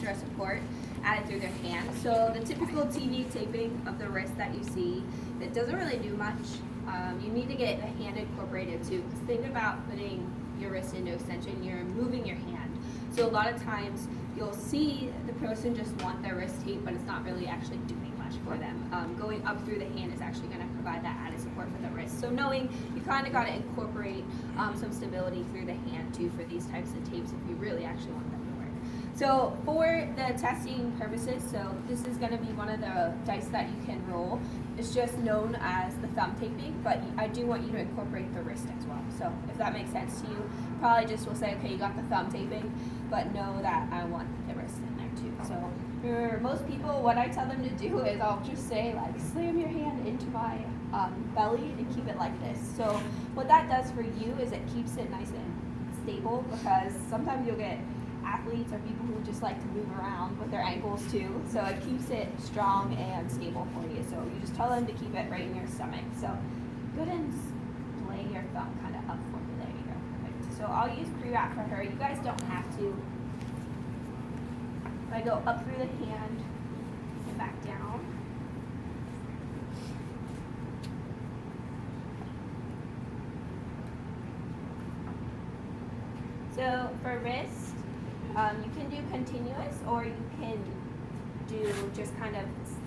extra support added through their hand. So the typical TV taping of the wrist that you see, it doesn't really do much. You need to get a hand incorporated too. Because think about putting your wrist into extension, you're moving your hand. So a lot of times you'll see the person just want their wrist tape, but it's not really actually doing much for them. Going up through the hand is actually going to provide that added support for the wrist. So knowing you kind of got to incorporate some stability through the hand too for these types of tapes if you really actually want them to work. So for the testing purposes, so this is going to be one of the dice that you can roll. It's just known as the thumb taping, but I do want you to incorporate the wrist as well. So if that makes sense to you, probably just will say, okay, you got the thumb taping, but know that I want the wrist in there too. So for most people, what I tell them to do is I'll just say like, slam your hand into my belly and keep it like this. So what that does for you is it keeps it nice and stable, because sometimes you'll get athletes or people who just like to move around with their ankles too. So it keeps it strong and stable for you. So you just tell them to keep it right in your stomach. So go ahead and lay your thumb kind of up for me. There you go. Perfect. So I'll use pre-wrap for her. You guys don't have to. If I go up through the hand and back down. So for wrist, you can do continuous, or you can do just kind of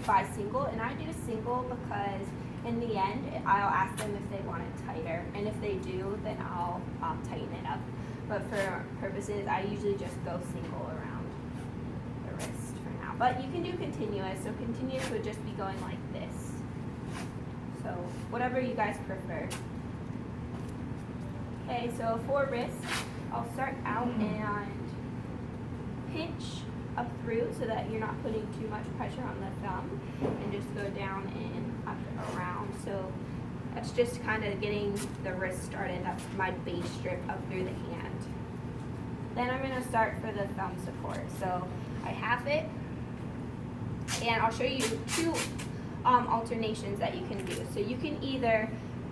by single. And I do single because in the end, I'll ask them if they want it tighter. And if they do, then I'll tighten it up. But for purposes, I usually just go single around the wrist for now. But you can do continuous. So continuous would just be going like this. So whatever you guys prefer. Okay, so for wrist, I'll start out and pinch up through so that you're not putting too much pressure on the thumb, and just go down and up and around. So that's just kind of getting the wrist started. That's my base strip up through the hand. Then I'm going to start for the thumb support. So I half it, and I'll show you two alternations that you can do. So you can either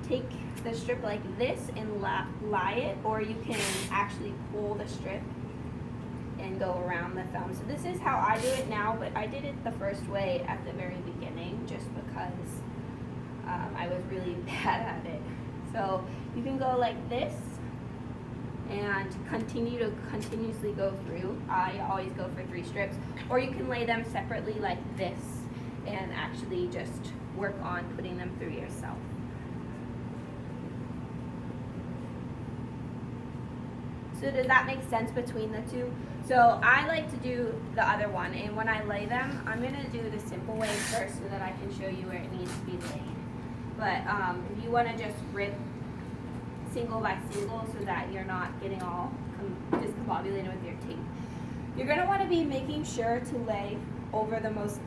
take the strip like this and lie it, or you can actually pull the strip and go around the thumb. So this is how I do it now, but I did it the first way at the very beginning just because I was really bad at it. So you can go like this and continue to continuously go through. I always go for 3 strips, or you can lay them separately like this and actually just work on putting them through yourself. So does that make sense between the two? So I like to do the other one, and when I lay them, I'm going to do the simple way first so that I can show you where it needs to be laid. But if you want to just rip single by single so that you're not getting all discombobulated with your tape, you're going to want to be making sure to lay over the most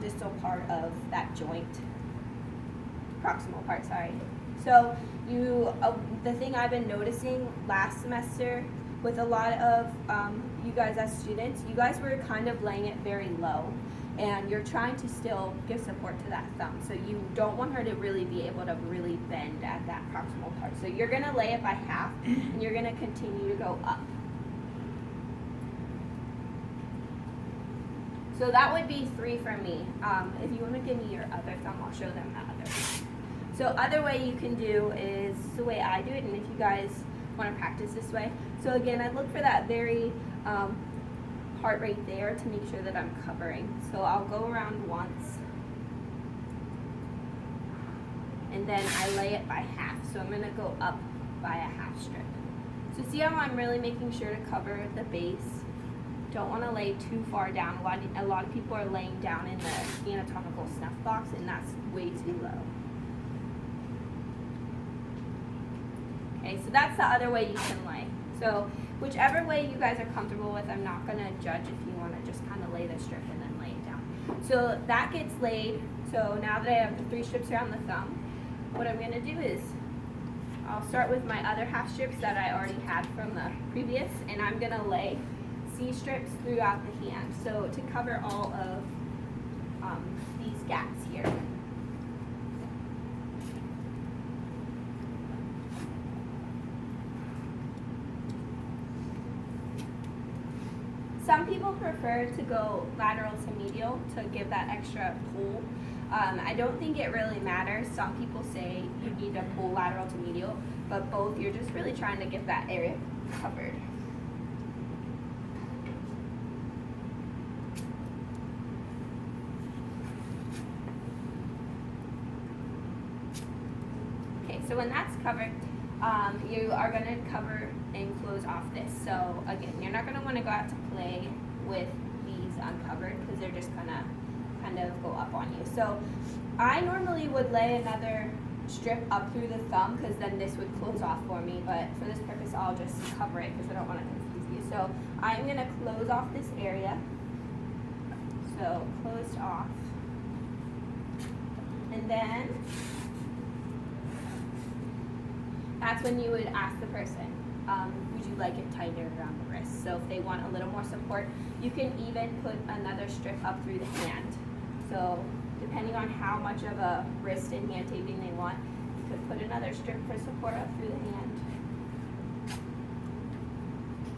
distal part of that joint, proximal part, sorry. So the thing I've been noticing last semester with a lot of you guys as students, you guys were kind of laying it very low, and you're trying to still give support to that thumb. So you don't want her to really be able to really bend at that proximal part. So you're going to lay it by half, and you're going to continue to go up. So that would be 3 for me. If you want to give me your other thumb, I'll show them that other one. So other way you can do is the way I do it, and if you guys want to practice this way. So again, I look for that very part right there to make sure that I'm covering. So I'll go around once, and then I lay it by half. So I'm going to go up by a half strip. So see how I'm really making sure to cover the base? Don't want to lay too far down. A lot of people are laying down in the anatomical snuff box, and that's way too low. Okay, so that's the other way you can lay. So whichever way you guys are comfortable with, I'm not going to judge if you want to just kind of lay the strip and then lay it down. So that gets laid. So now that I have the 3 strips around the thumb, what I'm going to do is I'll start with my other half strips that I already had from the previous, and I'm going to lay C strips throughout the hand. So to cover all of these gaps here. Some people prefer to go lateral to medial to give that extra pull. I don't think it really matters. Some people say you need to pull lateral to medial, but both, you're just really trying to get that area covered. Okay, so when that's covered, you are going to cover and close off this. So again, you're not going to want to go out to play with these uncovered because they're just going to kind of go up on you. So I normally would lay another strip up through the thumb because then this would close off for me, but for this purpose I'll just cover it because I don't want to confuse you. So I'm going to close off this area. So closed off. And then that's when you would ask the person, would you like it tighter around the wrist? So if they want a little more support, you can even put another strip up through the hand. So depending on how much of a wrist and hand taping they want, you could put another strip for support up through the hand.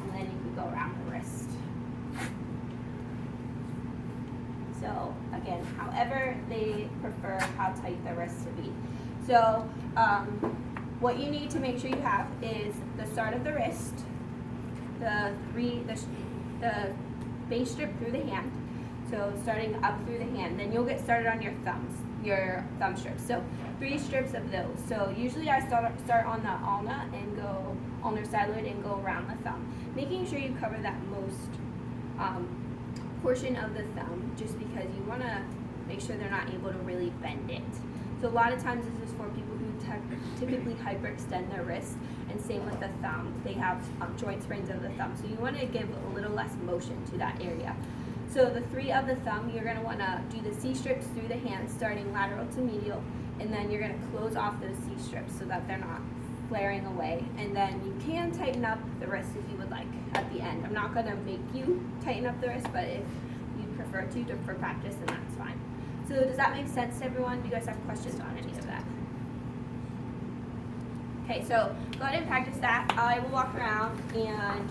And then you could go around the wrist. So again, however they prefer how tight the wrist to be. So what you need to make sure you have is the start of the wrist, the base strip through the hand. So starting up through the hand, then you'll get started on your thumb strips. So 3 strips of those. So usually I start on the ulna and go ulnar styloid and go around the thumb, making sure you cover that most portion of the thumb, just because you want to make sure they're not able to really bend it. So a lot of times this is for people who typically hyperextend their wrist, and same with the thumb. They have joint sprains of the thumb, so you want to give a little less motion to that area. So the 3 of the thumb, you're going to want to do the C-strips through the hand, starting lateral to medial, and then you're going to close off those C-strips so that they're not flaring away. And then you can tighten up the wrist if you would like at the end. I'm not going to make you tighten up the wrist, but if you prefer to for practice, then that's fine. So does that make sense to everyone? Do you guys have questions on any of that? Okay, so go ahead and practice that. I will walk around and